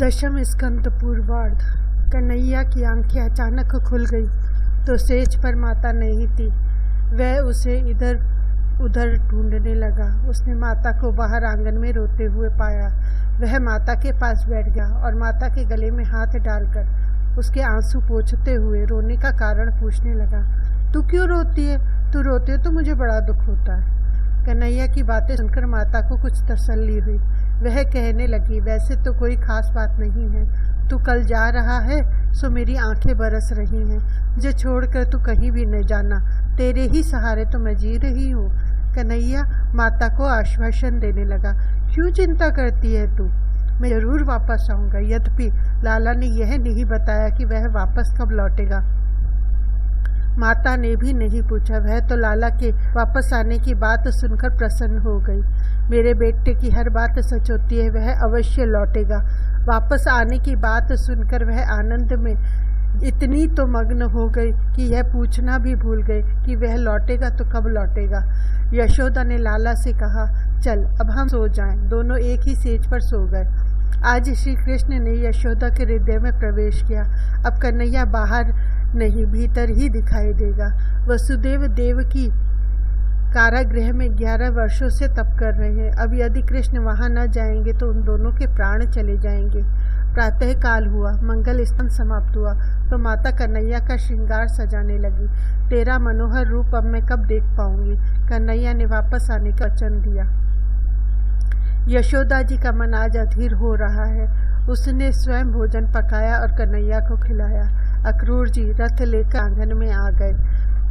दशम स्कंद पूर्वार्ध। कन्हैया की आंखें अचानक खुल गई तो सेज पर माता नहीं थी। वह उसे इधर उधर ढूंढने लगा। उसने माता को बाहर आंगन में रोते हुए पाया। वह माता के पास बैठ गया और माता के गले में हाथ डालकर उसके आंसू पोंछते हुए रोने का कारण पूछने लगा। तू क्यों रोती है? तू रोती है तो मुझे बड़ा दुख होता है। कन्हैया की बातें सुनकर माता को कुछ तसल्ली हुई। वह कहने लगी, वैसे तो कोई खास बात नहीं है। तू कल जा रहा है सो मेरी आंखें बरस रही हैं। मुझे छोड़कर तू कहीं भी न जाना, तेरे ही सहारे तो मैं जी रही हूँ। कन्हैया माता को आश्वासन देने लगा। क्यों चिंता करती है तू? मैं जरूर वापस आऊँगा। यद्यपि लाला ने यह नहीं बताया कि वह वापस कब लौटेगा। माता ने भी नहीं पूछा। वह तो लाला के वापस आने की बात सुनकर प्रसन्न हो गई। मेरे बेटे की हर बात सच होती है, वह अवश्य लौटेगा। वापस आने की बात सुनकर वह आनंद में इतनी तो मग्न हो गई कि यह पूछना भी भूल गई कि वह लौटेगा तो कब लौटेगा। यशोदा ने लाला से कहा, चल अब हम सो जाएं। दोनों एक ही सेज पर सो गए। आज श्री कृष्ण ने यशोदा के हृदय में प्रवेश किया। अब कन्हैया बाहर नहीं भीतर ही दिखाई देगा। वसुदेव देवकी कारागृह में 11 वर्षों से तप कर रहे हैं। अब यदि कृष्ण वहां न जाएंगे तो उन दोनों के प्राण चले जाएंगे। प्रातः काल हुआ, मंगल स्नान समाप्त हुआ तो माता कन्हैया का श्रृंगार सजाने लगी। तेरा मनोहर रूप अब मैं कब देख पाऊंगी? कन्हैया ने वापस आने का वचन दिया। यशोदा जी का मन आज अधीर हो रहा है। उसने स्वयं भोजन पकाया और कन्हैया को खिलाया। अक्रूर जी रथ लेकर आंगन में आ गए।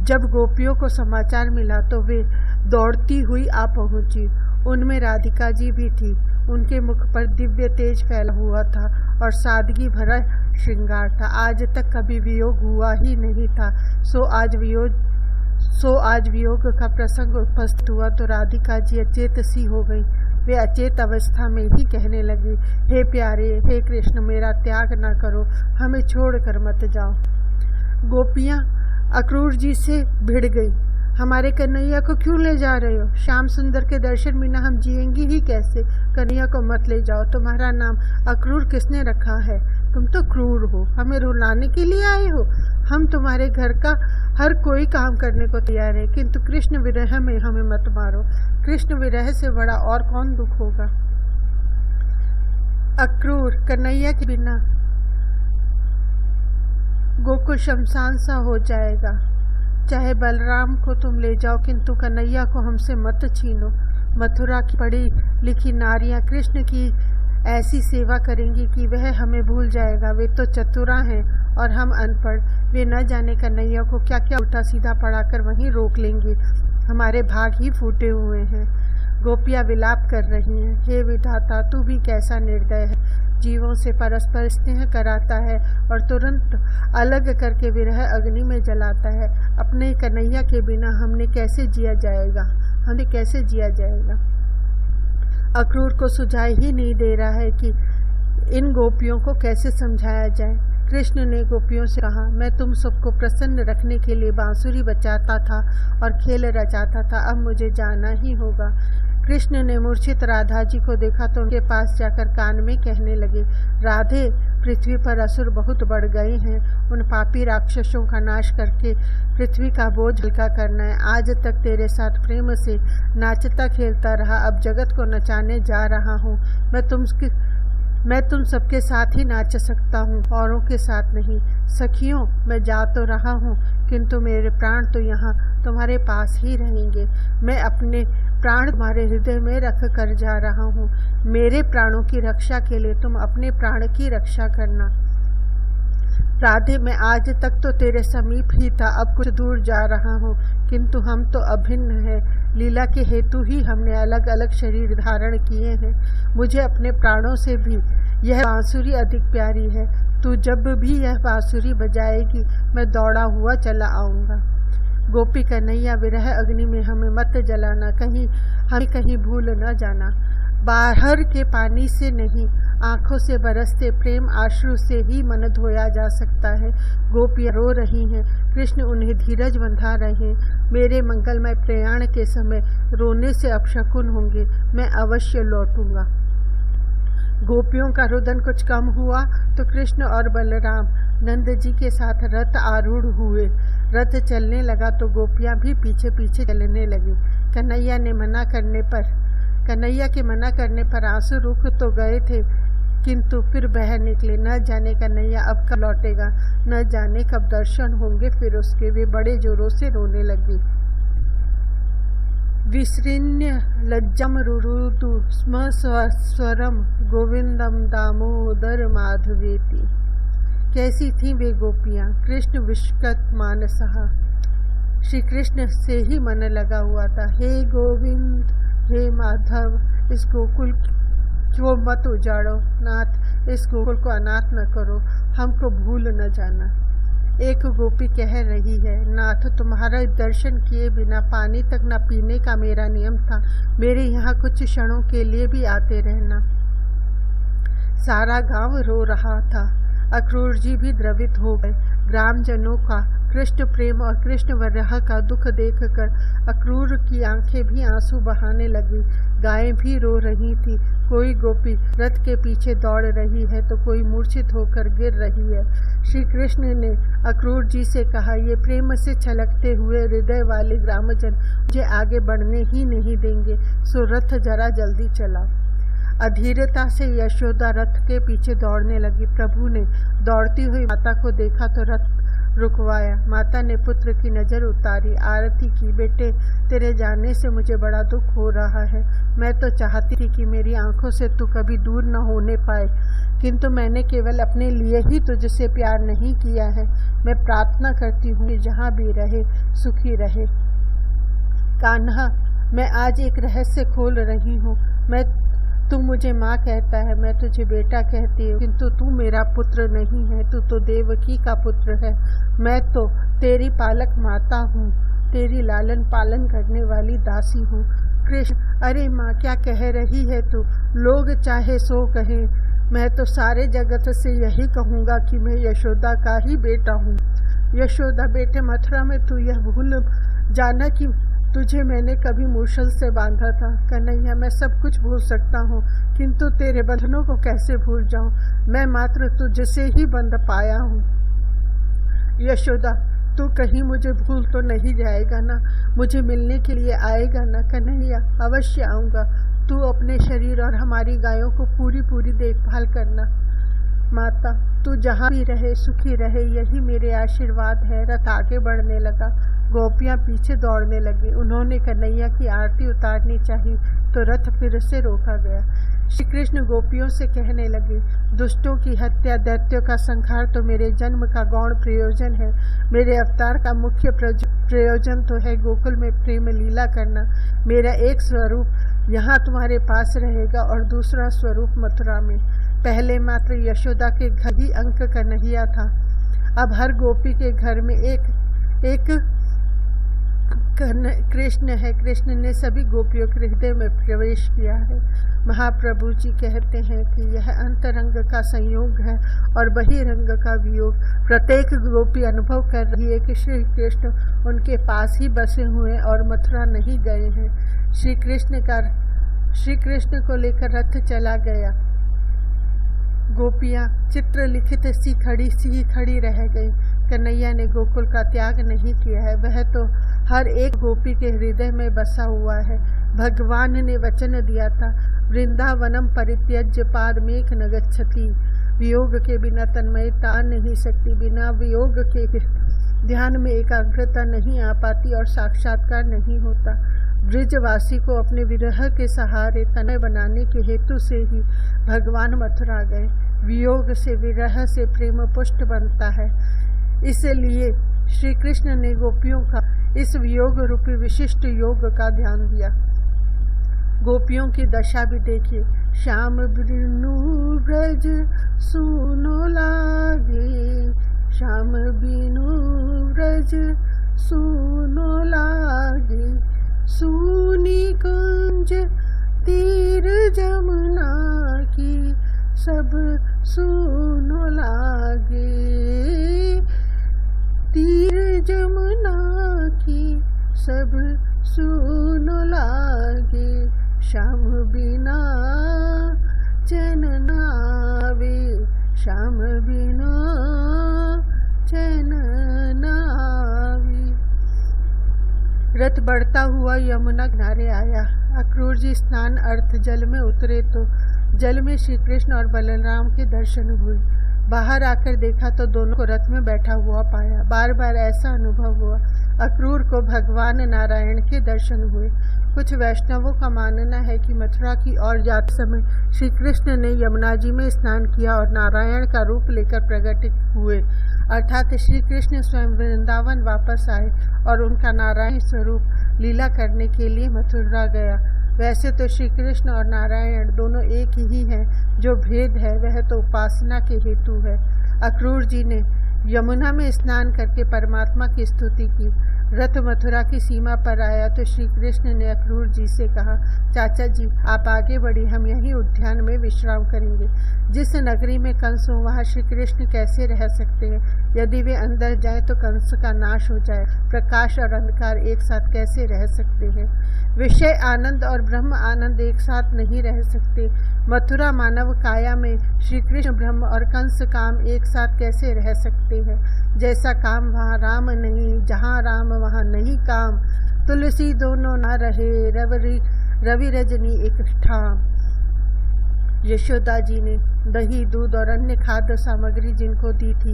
जब गोपियों को समाचार मिला तो वे दौड़ती हुई आ पहुंची। उनमें राधिका जी भी थी। उनके मुख पर दिव्य तेज फैला हुआ था और सादगी भरा श्रृंगार था। आज तक कभी वियोग हुआ ही नहीं था। सो आज वियोग का प्रसंग उपस्थित हुआ तो राधिका जी अचेत सी हो गई। वे अचेत अवस्था में ही कहने लगी, हे प्यारे, हे कृष्ण, मेरा त्याग न करो, हमें छोड़कर मत जाओ। गोपियां अक्रूर जी से भिड़ गई। हमारे कन्हैया को क्यों ले जा रहे हो? श्याम सुंदर के दर्शन बिना हम जिएंगे ही कैसे? कन्हैया को मत ले जाओ। तुम्हारा नाम अक्रूर किसने रखा है? तुम तो क्रूर हो, हमें रुलाने के लिए आए हो। हम तुम्हारे घर का हर कोई काम करने को तैयार है, किंतु कृष्ण विरह में हमें मत मारो। कृष्ण विरह से बड़ा और कौन दुख होगा? अक्रूर, कन्हैया के बिना गोकुल शमशान सा हो जाएगा। चाहे बलराम को तुम ले जाओ, किंतु कन्हैया को हमसे मत छीनो। मथुरा की पढ़ी लिखी नारियां कृष्ण की ऐसी सेवा करेंगी कि वह हमें भूल जाएगा। वे तो चतुरा हैं और हम अनपढ़। वे न जाने कन्हैया को क्या क्या उल्टा सीधा पढ़ाकर वहीं रोक लेंगे। हमारे भाग ही फूटे हुए हैं। गोपियां विलाप कर रही हैं। हे विधाता, तू भी कैसा निर्दय है। जीवों से परस्पर स्नेह कराता है और तुरंत अलग करके विरह अग्नि में जलाता है। अपने कन्हैया के बिना हमें कैसे जिया जाएगा? अक्रूर को सुझाई ही नहीं दे रहा है कि इन गोपियों को कैसे समझाया जाए। कृष्ण ने गोपियों से कहा, मैं तुम सबको प्रसन्न रखने के लिए बांसुरी बजाता था और खेल रचाता था। अब मुझे जाना ही होगा। कृष्ण ने मूर्छित राधा जी को देखा तो उनके पास जाकर कान में कहने लगे, राधे, पृथ्वी पर असुर बहुत बढ़ गए हैं। उन पापी राक्षसों का नाश करके पृथ्वी का बोझ हल्का करना है। आज तक तेरे साथ प्रेम से नाचता खेलता रहा, अब जगत को नचाने जा रहा हूँ। मैं तुम सबके साथ ही नाच सकता हूँ, औरों के साथ नहीं। सखियों, मैं जा तो रहा हूँ, किंतु मेरे प्राण तो यहाँ तुम्हारे पास ही रहेंगे। मैं अपने प्राण तुम्हारे हृदय में रख कर जा रहा हूँ। मेरे प्राणों की रक्षा के लिए तुम अपने प्राण की रक्षा करना। राधे, मैं आज तक तो तेरे समीप ही था, अब कुछ दूर जा रहा हूँ, किंतु हम तो अभिन्न हैं। लीला के हेतु ही हमने अलग अलग शरीर धारण किए हैं। मुझे अपने प्राणों से भी यह बांसुरी अधिक प्यारी है। तू जब भी यह बांसुरी बजाएगी मैं दौड़ा हुआ चला आऊँगा। गोपी कन्हैया, विरह अग्नि में हमें मत जलाना, हमें कहीं भूल न जाना। बाहर के पानी से नहीं, आंखों से बरसते प्रेम आश्रु से ही मन धोया जा सकता है। गोपियाँ रो रही हैं, कृष्ण उन्हें धीरज बंधा रहे हैं। मेरे मंगलमय प्रयाण के समय रोने से अपशकुन होंगे। मैं अवश्य लौटूंगा। गोपियों का रुदन कुछ कम हुआ तो कृष्ण और बलराम नंद जी के साथ रथ आरूढ़ हुए। रथ चलने लगा तो गोपियां भी पीछे पीछे चलने लगी। कन्हैया के मना करने पर आंसू रुक तो गए थे, किंतु फिर बह निकले। न जाने कन्हैया अब कब लौटेगा, न जाने कब दर्शन होंगे फिर उसके। वे बड़े जोरों से रोने लगी। विसृण्य लज्जम रुरुदु स्म स्वरम गोविंदम दामोदर माधवेति। कैसी थी वे गोपियाँ? कृष्ण विष्कत मानसहा, श्री कृष्ण से ही मन लगा हुआ था। हे गोविंद, हे माधव, इस गोकुल को मत उजाड़ो नाथ, इस गोकुल को अनाथ न करो, हमको भूल न जाना। एक गोपी कह रही है, नाथ तुम्हारा दर्शन किए बिना पानी तक न पीने का मेरा नियम था, मेरे यहाँ कुछ क्षणों के लिए भी आते रहना। सारा गांव रो रहा था, अक्रूर जी भी द्रवित हो गए। ग्रामजनों का कृष्ण प्रेम और कृष्ण विरह का दुख देखकर अक्रूर की आंखें भी आंसू बहाने लगी। गायें भी रो रही थी। कोई गोपी रथ के पीछे दौड़ रही है तो कोई मूर्छित होकर गिर रही है। श्री कृष्ण ने अक्रूर जी से कहा, ये प्रेम से छलकते हुए हृदय वाले ग्रामजन मुझे आगे बढ़ने ही नहीं देंगे, सो रथ जरा जल्दी चला। अधीरता से यशोदा रथ के पीछे दौड़ने लगी। प्रभु ने दौड़ती हुई माता को देखा तो रथ रुकवाया। माता ने पुत्र की नज़र उतारी, आरती की, बेटे तेरे जाने से मुझे बड़ा दुख हो रहा है। मैं तो चाहती थी कि मेरी आंखों से तू कभी दूर न होने पाए, किंतु मैंने केवल अपने लिए ही तुझसे प्यार नहीं किया है। मैं प्रार्थना करती हूँ कि जहाँ भी रहे सुखी रहे। कान्हा, मैं आज एक रहस्य खोल रही हूँ। तू मुझे माँ कहता है, मैं तुझे बेटा कहती हूँ, किंतु तू मेरा पुत्र नहीं है, तू तो देवकी का पुत्र है। मैं तो तेरी पालक माता हूँ, तेरी लालन पालन करने वाली दासी हूँ। कृष्ण, अरे माँ क्या कह रही है तू? लोग चाहे सो कहे, मैं तो सारे जगत से यही कहूँगा कि मैं यशोदा का ही बेटा हूँ। यशोदा बेटे, मथुरा में तू यह भूल जाना कि तुझे मैंने कभी मूसल से बांधा था। कन्हैया, मैं सब कुछ भूल सकता हूँ, किंतु तेरे बंधनों को कैसे भूल जाऊँ? मैं मात्र तुझसे ही बंध पाया हूँ। यशोदा, तू कहीं मुझे भूल तो नहीं जाएगा ना? मुझे मिलने के लिए आएगा ना? कन्हैया, अवश्य आऊँगा। तू अपने शरीर और हमारी गायों को पूरी देखभाल करना। माता, तू जहाँ भी रहे सुखी रहे, यही मेरे आशीर्वाद है। रथ आगे बढ़ने लगा। गोपियाँ पीछे दौड़ने लगी। उन्होंने कन्हैया की आरती उतारनी चाहिए तो रथ फिर से रोका गया। श्री कृष्ण गोपियों से कहने लगे, दुष्टों की हत्या, दैत्यों का संहार तो मेरे जन्म का गौण प्रयोजन है। मेरे अवतार का मुख्य प्रयोजन तो है गोकुल में प्रेम लीला करना। मेरा एक स्वरूप यहाँ तुम्हारे पास रहेगा और दूसरा स्वरूप मथुरा में। पहले मात्र यशोदा के घर ही अंक कन्हैया था, अब हर गोपी के घर में एक कृष्ण है। कृष्ण ने सभी गोपियों के हृदय में प्रवेश किया है। महाप्रभु जी कहते हैं कि यह अंतरंग का संयोग है और बहिरंग का वियोग। प्रत्येक गोपी अनुभव कर रही है कि श्री कृष्ण उनके पास ही बसे हुए और मथुरा नहीं गए हैं। श्री कृष्ण को लेकर रथ चला गया। गोपियाँ चित्र लिखित सी खड़ी रह गई। कन्हैया ने गोकुल का त्याग नहीं किया है, वह तो हर एक गोपी के हृदय में बसा हुआ है। भगवान ने वचन दिया था, वृंदावनम परित्यज्य पादमेक न गच्छति। वियोग के बिना तन्मयता आ नहीं सकती, बिना वियोग के ध्यान में एकाग्रता नहीं आ पाती और साक्षात्कार नहीं होता। ब्रिजवासी को अपने विरह के सहारे तनय बनाने के हेतु से ही भगवान मथुरा गए। वियोग से, विरह से प्रेम पुष्ट बनता है। इसलिए श्री कृष्ण ने गोपियों का इस वियोग रूपी विशिष्ट योग का ध्यान दिया। गोपियों की दशा भी देखिए। श्याम बिनु ब्रज सुनो लागे, श्याम बिनु ब्रज सुनो लागे। सूनी कुंज तीर जमुना की, सब सुनो लागे। तीर जमुना की सब सुनो लागे। श्याम बिना चैन न आवे, श्याम बिनु चैन न आवे। रथ बढ़ता हुआ यमुना किनारे आया। अक्रूर जी स्नान अर्थ जल में उतरे तो जल में श्री कृष्ण और बलराम के दर्शन हुए। बाहर आकर देखा तो दोनों को रथ में बैठा हुआ पाया। बार बार ऐसा अनुभव हुआ, अक्रूर को भगवान नारायण के दर्शन हुए। कुछ वैष्णवों का मानना है कि मथुरा की ओर जाते समय श्री कृष्ण ने यमुना जी में स्नान किया और नारायण का रूप लेकर प्रकट हुए, अर्थात श्री कृष्ण स्वयं वृंदावन वापस आए और उनका नारायण स्वरूप लीला करने के लिए मथुरा गया। वैसे तो श्री कृष्ण और नारायण दोनों एक ही हैं, जो भेद है वह तो उपासना के हेतु है। अक्रूर जी ने यमुना में स्नान करके परमात्मा की स्तुति की। रथ मथुरा की सीमा पर आया तो श्री कृष्ण ने अक्रूर जी से कहा, चाचा जी आप आगे बढ़िए, हम यहीं उद्यान में विश्राम करेंगे। जिस नगरी में कंस हो वहाँ श्री कृष्ण कैसे रह सकते हैं? यदि वे अंदर जाएं तो कंस का नाश हो जाए। प्रकाश और अंधकार एक साथ कैसे रह सकते हैं? विषय आनंद और ब्रह्म आनंद एक साथ नहीं रह सकते। मथुरा मानव काया में श्री कृष्ण ब्रह्म और कंस काम एक साथ कैसे रह सकते हैं? जैसा काम वहाँ राम नहीं, जहाँ राम वहाँ नहीं काम। तुलसी दोनों ना रहे, रवि रजनी एक ठाम। यशोदा जी ने दही दूध और अन्य खाद्य सामग्री जिनको दी थी,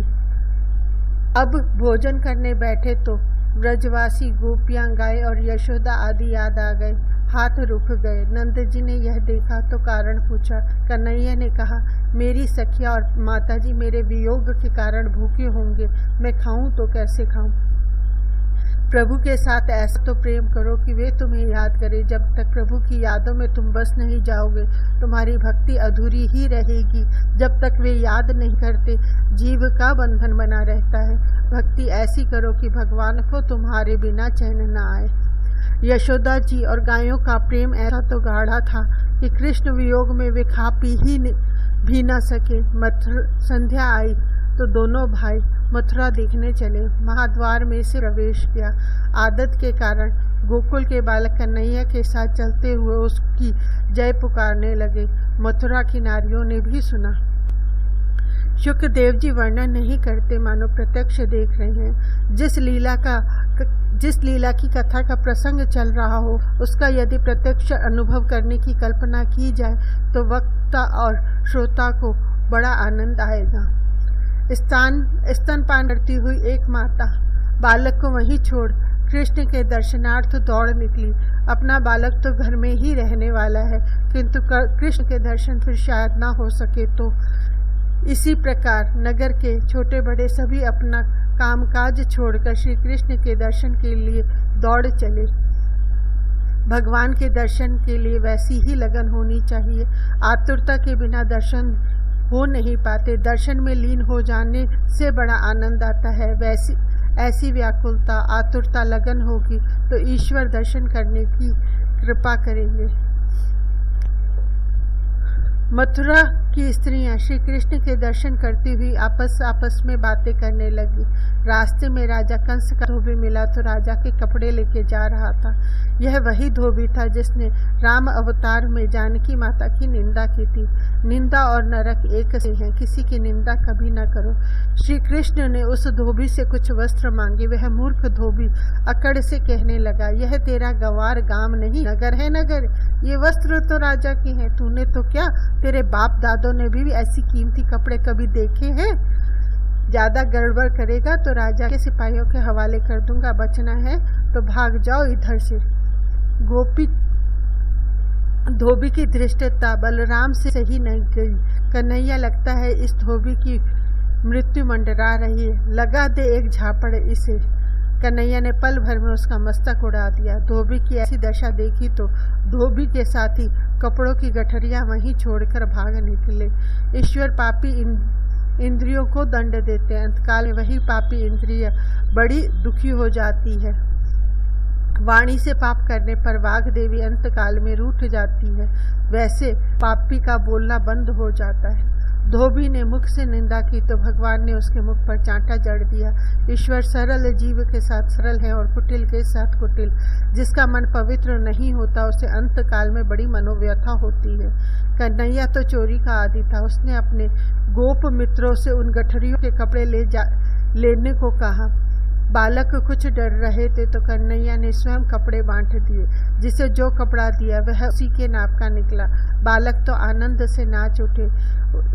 अब भोजन करने बैठे तो ब्रजवासी गोपियां, गाय और यशोदा आदि याद आ गए, हाथ रुक गए। नंद जी ने यह देखा तो कारण पूछा। कन्हैया ने कहा, मेरी सखिया और माताजी मेरे वियोग के कारण भूखे होंगे, मैं खाऊं तो कैसे खाऊं? प्रभु के साथ ऐसा तो प्रेम करो कि वे तुम्हें याद करें। जब तक प्रभु की यादों में तुम बस नहीं जाओगे, तुम्हारी भक्ति अधूरी ही रहेगी। जब तक वे याद नहीं करते, जीव का बंधन बना रहता है। भक्ति ऐसी करो कि भगवान को तुम्हारे बिना चैन न आए। यशोदा जी और गायों का प्रेम ऐसा तो गाढ़ा था कि कृष्ण वियोग में वे खा पी ही भी न सके। संध्या आई तो दोनों भाई मथुरा देखने चले। महाद्वार में से प्रवेश किया। आदत के कारण गोकुल के बालक कन्हैया के साथ चलते हुए उसकी जय पुकारने लगे। मथुरा की नारियों ने भी सुना। शुकदेव जी वर्णन नहीं करते, मानो प्रत्यक्ष देख रहे हैं। जिस लीला की कथा का प्रसंग चल रहा हो, उसका यदि प्रत्यक्ष अनुभव करने की कल्पना की जाए तो वक्ता और श्रोता को बड़ा आनंद आएगा। स्तनपान करती हुई एक माता बालक को वहीं छोड़ कृष्ण के दर्शनार्थ दौड़ निकली। अपना बालक तो घर में ही रहने वाला है, किंतु कृष्ण के दर्शन फिर शायद ना हो सके तो। इसी प्रकार नगर के छोटे बड़े सभी अपना कामकाज छोड़कर श्री कृष्ण के दर्शन के लिए दौड़ चले। भगवान के दर्शन के लिए वैसी ही लगन होनी चाहिए। आतुरता के बिना दर्शन हो नहीं पाते। दर्शन में लीन हो जाने से बड़ा आनंद आता है। ऐसी व्याकुलता, आतुरता, लगन होगी तो ईश्वर दर्शन करने की कृपा करेंगे। मथुरा की स्त्रियां श्री कृष्ण के दर्शन करती हुई आपस में बातें करने लगी। रास्ते में राजा कंस का धोबी मिला तो राजा के कपड़े लेके जा रहा था। यह वही धोबी था जिसने राम अवतार में जानकी माता की निंदा की थी। निंदा और नरक एक से हैं, किसी की निंदा कभी न करो। श्री कृष्ण ने उस धोबी से कुछ वस्त्र मांगे। वह मूर्ख धोबी अकड़ से कहने लगा, यह तेरा गंवार गांव नहीं, नगर है नगर। ये वस्त्र तो राजा के हैं। तूने तो क्या, तेरे बाप दादों ने भी ऐसी कीमती कपड़े कभी देखे हैं? ज्यादा गड़बड़ करेगा तो राजा के सिपाहियों के हवाले कर दूंगा। बचना है तो भाग जाओ इधर से। धोबी की धृष्टता बलराम से सही नहीं गई। कन्हैया लगता है इस धोबी की मृत्यु मंडरा रही है, लगा दे एक झापड़ इसे। कन्हैया ने पल भर में उसका मस्तक उड़ा दिया। धोबी की ऐसी दशा देखी तो धोबी के साथी कपड़ों की गठरियां वहीं छोड़कर भाग निकले। ईश्वर पापी इंद्रियों को दंड देते हैं। अंतकाल में वही पापी इंद्रिय बड़ी दुखी हो जाती है। वाणी से पाप करने पर वाघ देवी अंतकाल में रूठ जाती है। वैसे पापी का बोलना बंद हो जाता है। धोबी ने मुख से निंदा की तो भगवान ने उसके मुख पर चांटा जड़ दिया। ईश्वर सरल जीव के साथ सरल है और कुटिल के साथ कुटिल। जिसका मन पवित्र नहीं होता उसे अंत काल में बड़ी मनोव्यथा होती है। कन्हैया तो चोरी का आदी था। उसने अपने गोप मित्रों से उन गठरियों के कपड़े लेने को कहा। बालक कुछ डर रहे थे तो कन्हैया ने स्वयं कपड़े बांट दिए। जिसे जो कपड़ा दिया वह उसी के नाप का निकला। बालक तो आनंद से नाच उठे।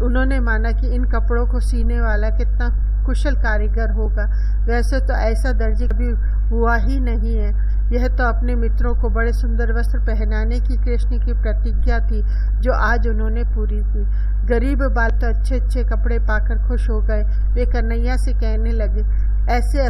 उन्होंने माना कि इन कपड़ों को सीने वाला कितना कुशल कारीगर होगा। वैसे तो ऐसा दर्जी कभी हुआ ही नहीं है। यह तो अपने मित्रों को बड़े सुंदर वस्त्र पहनाने की कृष्ण की प्रतिज्ञा थी जो आज उन्होंने पूरी की। गरीब बाल तो अच्छे अच्छे कपड़े पाकर खुश हो गए। वे कन्हैया से कहने लगे, ऐसे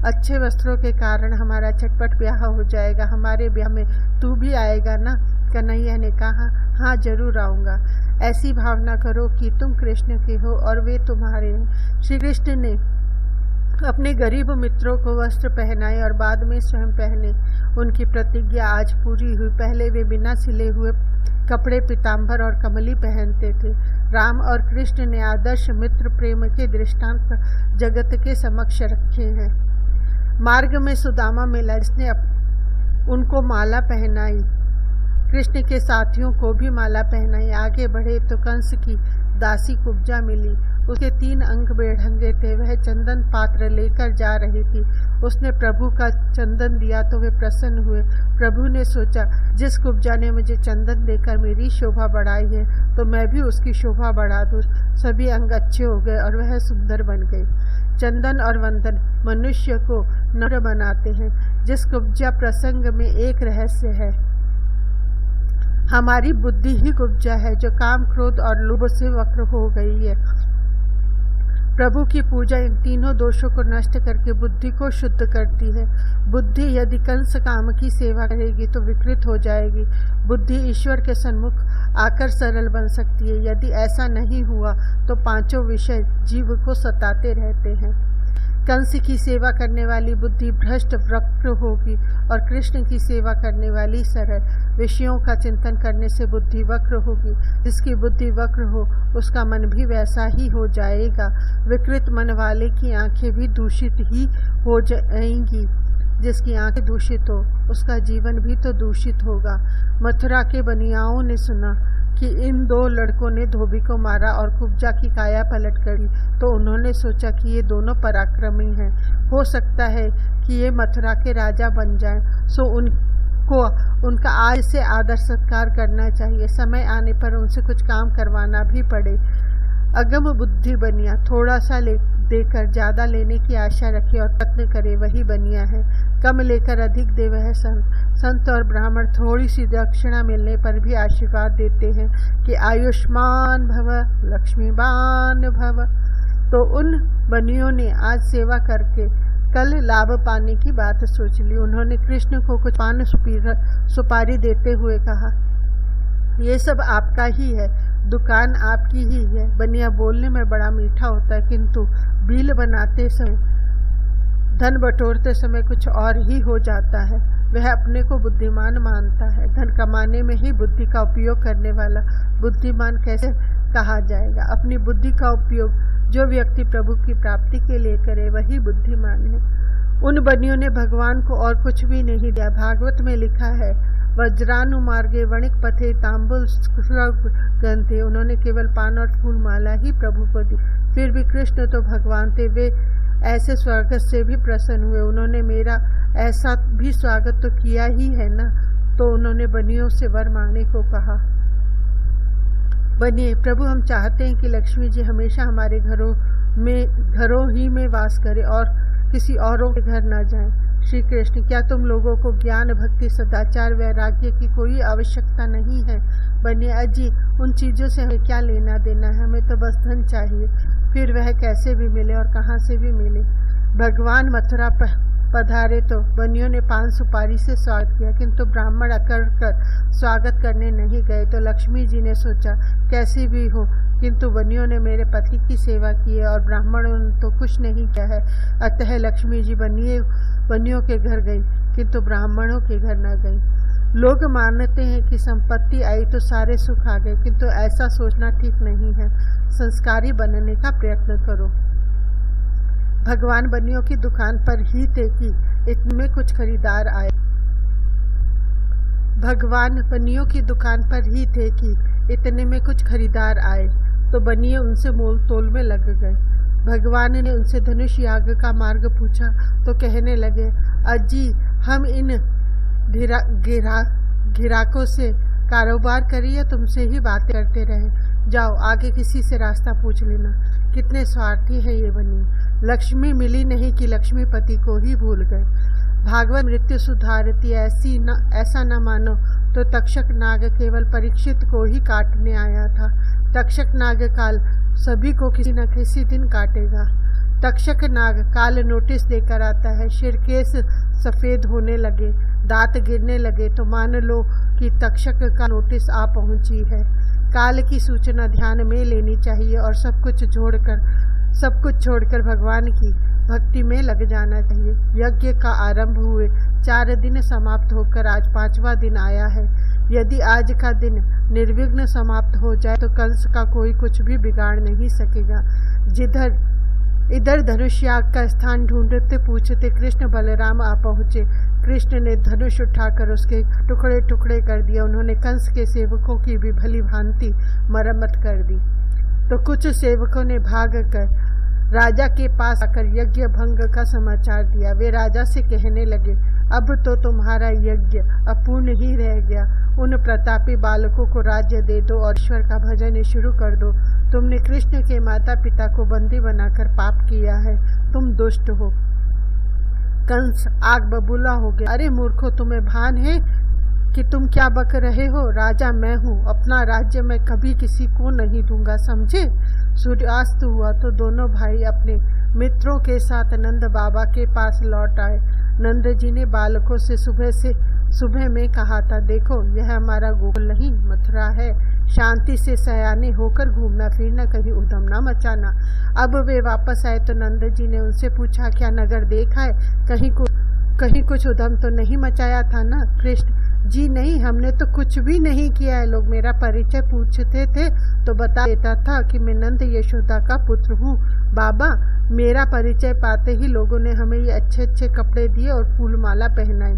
अच्छे वस्त्रों के कारण हमारा झटपट ब्याह हो जाएगा। हमारे ब्याह में तू भी आएगा ना? कन्हैया ने कहा, हाँ जरूर आऊँगा। ऐसी भावना करो कि तुम कृष्ण के हो और वे तुम्हारे हैं। श्री कृष्ण ने अपने गरीब मित्रों को वस्त्र पहनाए और बाद में स्वयं पहने। उनकी प्रतिज्ञा आज पूरी हुई। पहले वे बिना सिले हुए कपड़े पीताम्बर और कमली पहनते थे। राम और कृष्ण ने आदर्श मित्र प्रेम के दृष्टांत जगत के समक्ष रखे हैं। मार्ग में सुदामा मिला जिसने उनको माला पहनाई। कृष्ण के साथियों को भी माला पहनाई। आगे बढ़े तो कंस की दासी कुब्जा मिली। उसके 3 अंग बेढंगे थे। वह चंदन पात्र लेकर जा रही थी। उसने प्रभु का चंदन दिया तो वे प्रसन्न हुए। प्रभु ने सोचा, जिस कुब्जा ने मुझे चंदन देकर मेरी शोभा बढ़ाई है तो मैं भी उसकी शोभा बढ़ा दूँ। सभी अंग अच्छे हो गए और वह सुंदर बन गई। चंदन और वंदन मनुष्य को नम्र बनाते हैं। जिस कुब्जा प्रसंग में एक रहस्य है। हमारी बुद्धि ही कुब्जा है जो काम क्रोध और लोभ से वक्र हो गई है। प्रभु की पूजा इन तीनों दोषों को नष्ट करके बुद्धि को शुद्ध करती है। बुद्धि यदि कंस काम की सेवा करेगी तो विकृत हो जाएगी। बुद्धि ईश्वर के सन्मुख आकर सरल बन सकती है। यदि ऐसा नहीं हुआ तो 5 विषय जीव को सताते रहते हैं। कंस की सेवा करने वाली बुद्धि भ्रष्ट वक्र होगी और कृष्ण की सेवा करने वाली सरल। विषयों का चिंतन करने से बुद्धि वक्र होगी। जिसकी बुद्धि वक्र हो उसका मन भी वैसा ही हो जाएगा। विकृत मन वाले की आंखें भी दूषित ही हो जाएंगी। जिसकी आंखें दूषित हो उसका जीवन भी तो दूषित होगा। मथुरा के बनियाओं ने सुना कि इन 2 लड़कों ने धोबी को मारा और कुब्जा की काया पलट करी तो उन्होंने सोचा कि ये दोनों पराक्रमी हैं। हो सकता है कि ये मथुरा के राजा बन जाएं। सो उनको उनका आज से आदर सत्कार करना चाहिए। समय आने पर उनसे कुछ काम करवाना भी पड़े। अगम बुद्धि बनिया थोड़ा सा देकर ज्यादा लेने की आशा रखे और प्रयत्न करे वही बनिया है। कम लेकर अधिक दे वह संत और ब्राह्मण थोड़ी सी दक्षिणा मिलने पर भी आशीर्वाद देते हैं कि आयुष्मान भव लक्ष्मीवान भव। तो उन बनियों ने आज सेवा करके कल लाभ पाने की बात सोच ली। उन्होंने कृष्ण को कुछ पान सुपारी देते हुए कहा, ये सब आपका ही है, दुकान आपकी ही है। बनिया बोलने में बड़ा मीठा होता है किंतु बिल बनाते समय धन बटोरते समय कुछ और ही हो जाता है। वह अपने को बुद्धिमान मानता है। धन कमाने में ही बुद्धि का उपयोग करने वाला बुद्धिमान कैसे कहा जाएगा? अपनी बुद्धि का उपयोग जो व्यक्ति प्रभु की प्राप्ति के लिए करे वही बुद्धिमान है। उन बनियों ने भगवान को और कुछ भी नहीं दिया। भागवत में लिखा है, वज्रानुमार्गे वणिक पथे तांबुल गंथे। उन्होंने केवल पान और फूल माला ही प्रभु को दी। फिर भी कृष्ण तो भगवान थे। वे ऐसे स्वागत से भी प्रसन्न हुए। उन्होंने मेरा ऐसा भी स्वागत तो किया ही है ना। तो उन्होंने बनियों से वर मांगने को कहा। बनिए प्रभु, हम चाहते हैं कि लक्ष्मी जी हमेशा हमारे घरों ही में वास करे और किसी औरों के घर न जाएं। श्री कृष्ण, क्या तुम लोगों को ज्ञान भक्ति सदाचार वैराग्य की कोई आवश्यकता नहीं है? बनिए, अजी उन चीज़ों से हमें क्या लेना देना है, हमें तो बस धन चाहिए, फिर वह कैसे भी मिले और कहाँ से भी मिले। भगवान मथुरा पधारे तो बनियों ने पान सुपारी से स्वागत किया किंतु ब्राह्मण अकड़ कर स्वागत करने नहीं गए। तो लक्ष्मी जी ने सोचा कैसी भी हो किंतु बनियों ने मेरे पति की सेवा की है और ब्राह्मणों ने तो कुछ नहीं किया है। अतः लक्ष्मी जी बनियों के घर गई किंतु ब्राह्मणों के घर न गई। लोग मानते हैं कि संपत्ति आई तो सारे सुख आ गए किंतु ऐसा सोचना ठीक नहीं है। संस्कारी बनने का प्रयत्न करो। भगवान बनियों की दुकान पर ही थे कि इतने कुछ खरीदार आए। भगवान बनियों की दुकान पर ही थे कि इतने में कुछ खरीदार आए तो बनिए उनसे मोल तोल में लग गए। भगवान ने उनसे धनुष याग का मार्ग पूछा तो कहने लगे, अजी हम इन गिराकों से कारोबार करिए या तुमसे ही बातें करते रहे, जाओ आगे किसी से रास्ता पूछ लेना। कितने स्वार्थी है ये बनिए, लक्ष्मी मिली नहीं कि लक्ष्मीपति को ही भूल गए। भागवत मृत्यु सुधारती ऐसा न मानो तो तक्षक नाग केवल परीक्षित को ही काटने आया था। तक्षक नाग काल सभी को किसी न किसी दिन काटेगा। तक्षक नाग काल नोटिस देकर आता है, शिरकेश सफेद होने लगे, दांत गिरने लगे तो मान लो कि तक्षक का नोटिस आ पहुंची है। काल की सूचना ध्यान में लेनी चाहिए और सब कुछ छोड़कर भगवान की भक्ति में लग जाना चाहिए। यज्ञ का आरंभ हुए 4 दिन समाप्त होकर आज 5वां दिन आया है। यदि आज का दिन निर्विघ्न समाप्त हो जाए तो कंस का कोई कुछ भी बिगाड़ नहीं सकेगा। इधर धनुष याग का स्थान ढूंढते पूछते कृष्ण बलराम आ पहुँचे। कृष्ण ने धनुष उठाकर उसके टुकड़े टुकड़े कर दिया। उन्होंने कंस के सेवकों की भी भली भांति मरम्मत कर दी तो कुछ सेवकों ने भागकर राजा के पास आकर यज्ञ भंग का समाचार दिया। वे राजा से कहने लगे, अब तो तुम्हारा यज्ञ अपूर्ण ही रह गया। उन प्रतापी बालकों को राज्य दे दो और ईश्वर का भजन शुरू कर दो। तुमने कृष्ण के माता पिता को बंदी बनाकर पाप किया है, तुम दुष्ट हो। कंस आग बबूला हो गया। अरे मूर्खो, तुम्हें भान है कि तुम क्या बक रहे हो? राजा मैं हूँ, अपना राज्य मैं कभी किसी को नहीं दूंगा, समझे? सूर्यास्त हुआ तो दोनों भाई अपने मित्रों के साथ नंद बाबा के पास लौट आए। नंद जी ने बालकों से सुबह में कहा था, देखो यह हमारा गोकुल नहीं मथुरा है, शांति से सयाने होकर घूमना फिरना, कहीं उधम ना मचाना। अब वे वापस आए तो नंद जी ने उनसे पूछा, क्या नगर देखा है? कहीं कुछ उधम तो नहीं मचाया था ना? कृष्ण जी नहीं, हमने तो कुछ भी नहीं किया है। लोग मेरा परिचय पूछते थे तो बता देता था कि मैं नंद यशोदा का पुत्र हूँ। बाबा, मेरा परिचय पाते ही लोगों ने हमें ये अच्छे अच्छे कपड़े दिए और फूल माला पहनाई।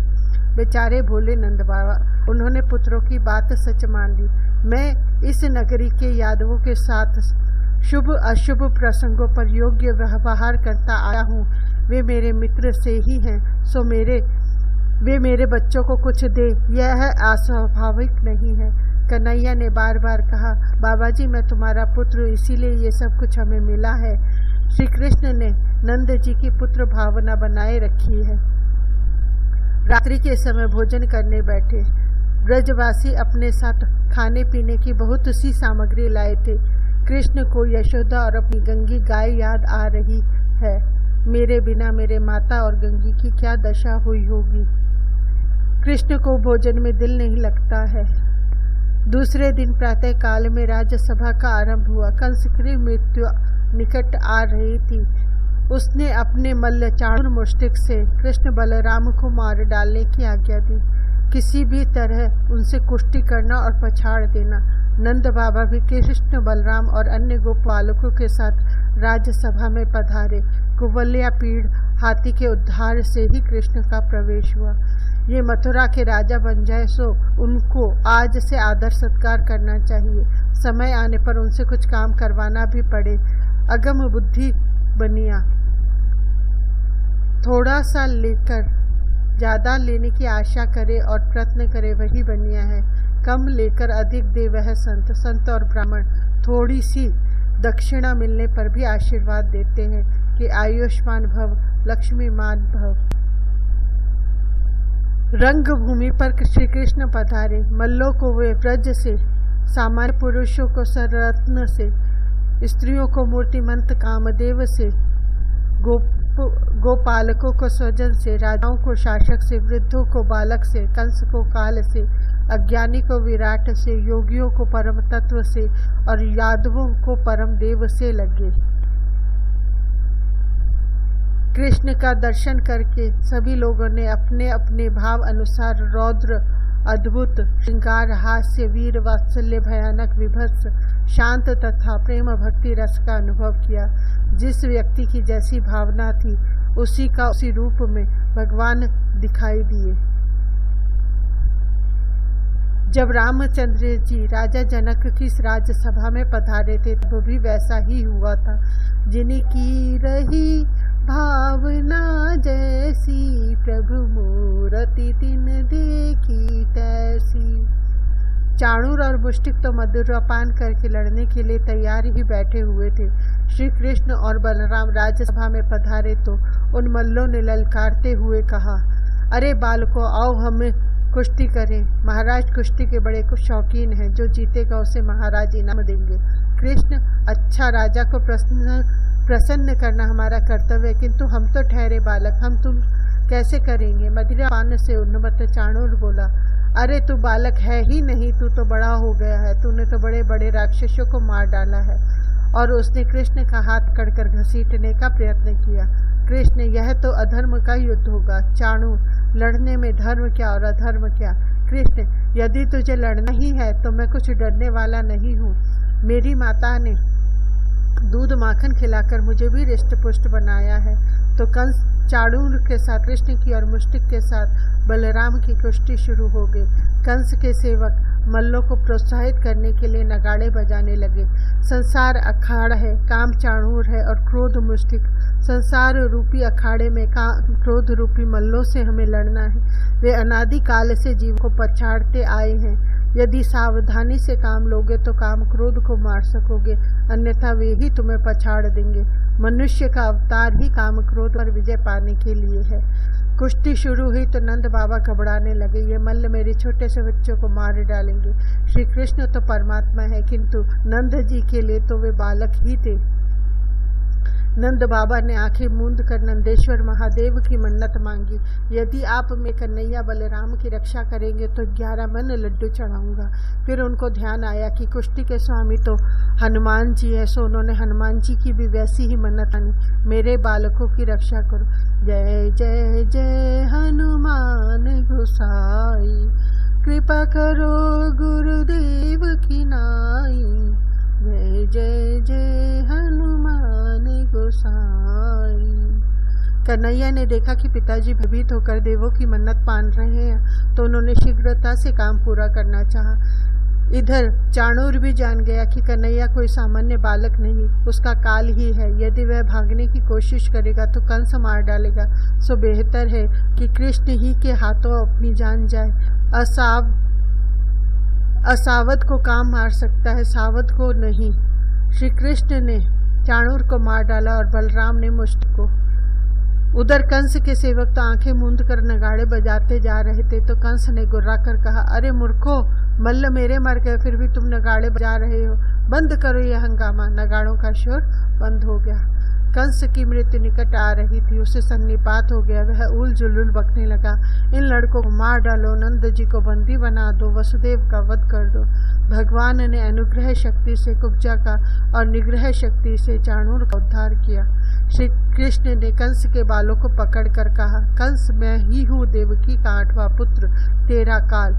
बेचारे भोले नंद बाबा, उन्होंने पुत्रों की बात सच मान ली। मैं इस नगरी के यादवों के साथ शुभ अशुभ प्रसंगों पर योग्य व्यवहार करता आया हूँ। वे मेरे मित्र से ही हैं, सो वे मेरे बच्चों को कुछ दे, यह अस्वाभाविक नहीं है। कन्हैया ने बार बार कहा, बाबा जी मैं तुम्हारा पुत्र, इसीलिए ये सब कुछ हमें मिला है। श्री कृष्ण ने नंद जी की पुत्र भावना बनाए रखी है। रात्रि के समय भोजन करने बैठे। ब्रजवासी अपने साथ खाने पीने की बहुत सी सामग्री लाए थे। कृष्ण को यशोदा और अपनी गंगी गाय याद आ रही है। मेरे बिना मेरे माता और गंगी की क्या दशा हुई होगी। कृष्ण को भोजन में दिल नहीं लगता है। दूसरे दिन प्रातः काल में राज्यसभा का आरंभ हुआ। कंस की मृत्यु निकट आ रही थी। उसने अपने मल्ल चाणूर मुष्टिक से कृष्ण बलराम को मार डालने की आज्ञा दी। किसी भी तरह उनसे कुश्ती करना और पछाड़ देना। नंद बाबा भी कृष्ण बलराम और अन्य गोपालकों के साथ राज्यसभा में पधारे। कुवल्या पीड़ हाथी के उद्धार से ही कृष्ण का प्रवेश हुआ। ये मथुरा के राजा बन जाए सो उनको आज से आदर सत्कार करना चाहिए। समय आने पर उनसे कुछ काम करवाना भी पड़े। अगम बुद्धि बनिया थोड़ा सा लेकर ज्यादा लेने की आशा करे और प्रयत्न करे, वही बनिया है। कम लेकर अधिक दे वह संत और ब्राह्मण थोड़ी सी दक्षिणा मिलने पर भी आशीर्वाद देते हैं कि आयुष्मान भव, लक्ष्मीमान भव। रंग भूमि पर श्री कृष्ण पधारे। मल्लों को वे व्रज से, सामान्य पुरुषों को सररत्न से, स्त्रियों को मूर्तिमंत कामदेव से, गोपालकों को स्वजन से, राजाओं को शासक से, वृद्धों को बालक से, कंस को काल से, अज्ञानी को विराट से, योगियों को परम तत्व से और यादवों को परम देव से लगे। कृष्ण का दर्शन करके सभी लोगों ने अपने अपने भाव अनुसार रौद्र अद्भुत श्रृंगार, हास्य, वीर, वात्सल्य, भयानक, विभत्स, शांत तथा प्रेम भक्ति रस का अनुभव किया। जिस व्यक्ति की जैसी भावना थी उसी का उसी रूप में भगवान दिखाई दिए। जब रामचंद्र जी राजा जनक की राजसभा में पधारे थे तब भी वैसा ही हुआ था। जिनकी रही भावना जैसी, प्रभु मूरति तिन देखी तैसी। चाणूर और मुष्टिक तो मधुरपान करके लड़ने के लिए तैयार ही बैठे हुए थे। श्री कृष्ण और बलराम राजसभा में पधारे तो उन मल्लों ने ललकारते हुए कहा, अरे बालकों, आओ हम कुश्ती करें। महाराज कुश्ती के बड़े कुछ शौकीन हैं, जो जीतेगा उसे महाराज इनाम देंगे। कृष्ण, अच्छा, राजा को प्रसन्न करना हमारा कर्तव्य है, किंतु हम तो ठहरे बालक, हम तुम कैसे करेंगे? मदिरापान से उन्मत्त चाणूर बोला, अरे तू बालक है ही नहीं, तू तो बड़ा हो गया है, तूने तो बड़े बड़े राक्षसों को मार डाला है। और उसने कृष्ण का हाथ पकड़कर घसीटने का प्रयत्न किया। कृष्ण, यह तो अधर्म का युद्ध होगा। चाणूर, लड़ने में धर्म क्या और अधर्म क्या? कृष्ण, यदि तुझे लड़ना ही है तो मैं कुछ डरने वाला नहीं हूँ। मेरी माता ने दूध माखन खिलाकर मुझे भी रिष्ट पुष्ट बनाया है। तो कंस चाणूर के साथ कृष्ण की और मुष्टिक के साथ बलराम की कुश्ती शुरू हो गई। कंस के सेवक मल्लों को प्रोत्साहित करने के लिए नगाड़े बजाने लगे। संसार अखाड़ा है, काम चाणूर है और क्रोध मुष्टिक। संसार रूपी अखाड़े में क्रोध रूपी मल्लों से हमें लड़ना है। वे अनादि काल से जीव को पछाड़ते आए हैं। यदि सावधानी से काम लोगे तो काम क्रोध को मार सकोगे, अन्यथा वे ही तुम्हें पछाड़ देंगे। मनुष्य का अवतार ही काम क्रोध पर विजय पाने के लिए है। कुश्ती शुरू हुई तो नंद बाबा घबराने लगे, ये मल्ल मेरे छोटे से बच्चों को मार डालेंगे। श्री कृष्ण तो परमात्मा है, किंतु नंद जी के लिए तो वे बालक ही थे। नंद बाबा ने आंखें मूंद कर नंदेश्वर महादेव की मन्नत मांगी, यदि आप में कन्हैया बलराम की रक्षा करेंगे तो 11 मन लड्डू चढ़ाऊंगा। फिर उनको ध्यान आया कि कुश्ती के स्वामी तो हनुमान जी है, सो उन्होंने हनुमान जी की भी वैसी ही मन्नत मानी, मेरे बालकों की रक्षा करो। जय जय जय हनुमान गोसाई, कृपा करो गुरुदेव की नाई। जय जय जय हनुमान गोसाई। कन्हैया ने देखा कि पिताजी भयभीत होकर देवों की मन्नत मान रहे हैं, तो उन्होंने शीघ्रता से काम पूरा करना चाहा। इधर चाणूर भी जान गया कि कन्हैया कोई सामान्य बालक नहीं, उसका काल ही है। यदि वह भागने की कोशिश करेगा तो कंस मार डालेगा, सो बेहतर है कि कृष्ण ही के हाथों अपनी जान जाए। असावध को काम मार सकता है, सावध को नहीं। श्री कृष्ण ने चाणूर को मार डाला और बलराम ने मुष्टिक को। उधर कंस के सेवक तो आंखें मूंद कर नगाड़े बजाते जा रहे थे, तो कंस ने गुर्रा कर कहा, अरे मूर्खों, मल्ल मेरे मर गए फिर भी तुम नगाड़े बजा रहे हो, बंद करो यह हंगामा। नगाड़ों का शोर बंद हो गया। कंस की मृत्यु निकट आ रही थी, उसे सन्निपात हो गया। वह उल जुलूल बकने लगा, इन लड़कों को मार डालो, नंद जी को बंदी बना दो, वसुदेव का वध कर दो। भगवान ने अनुग्रह शक्ति से कुब्जा का और निग्रह शक्ति से चाणूर का उद्धार किया। श्री कृष्ण ने कंस के बालों को पकड़कर कहा, कंस, मैं ही हूँ देवकी का 8वां पुत्र, तेरा काल।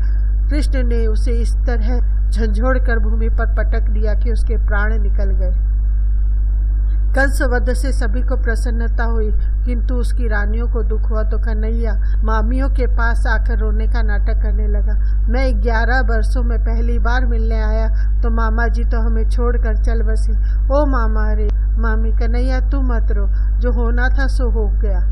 कृष्ण ने उसे इस तरह झंझोड़कर भूमि पर पटक दिया कि उसके प्राण निकल गए। कंस वध से सभी को प्रसन्नता हुई, किंतु उसकी रानियों को दुख हुआ, तो कन्हैया मामियों के पास आकर रोने का नाटक करने लगा। मैं 11 वर्षों में पहली बार मिलने आया तो मामा जी तो हमें छोड़कर चल बसे। ओ मामा रे मामी, कन्हैया तू मत रो, जो होना था सो हो गया।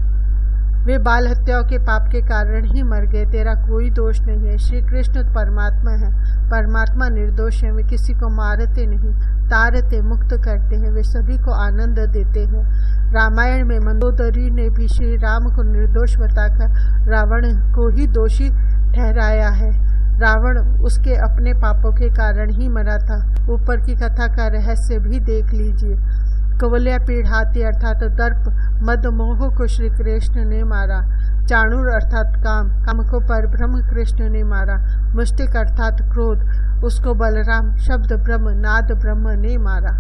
वे बाल हत्याओं के पाप के कारण ही मर गए, तेरा कोई दोष नहीं है। श्री कृष्ण परमात्मा है, परमात्मा निर्दोष है, वे किसी को मारते नहीं, तारते मुक्त करते हैं, वे सभी को आनंद देते हैं। रामायण में मंदोदरी ने भी श्री राम को निर्दोष बताकर रावण को ही दोषी ठहराया है। रावण उसके अपने पापों के कारण ही मरा था। ऊपर की कथा का रहस्य भी देख लीजिए। कवल्या पीढ़ाती अर्थात दर्प मद मोह को श्री कृष्ण ने मारा। चाणूर अर्थात काम को परब्रह्म कृष्ण ने मारा। मुष्टिक अर्थात क्रोध, उसको बलराम शब्द ब्रह्म नाद ब्रह्म ने मारा।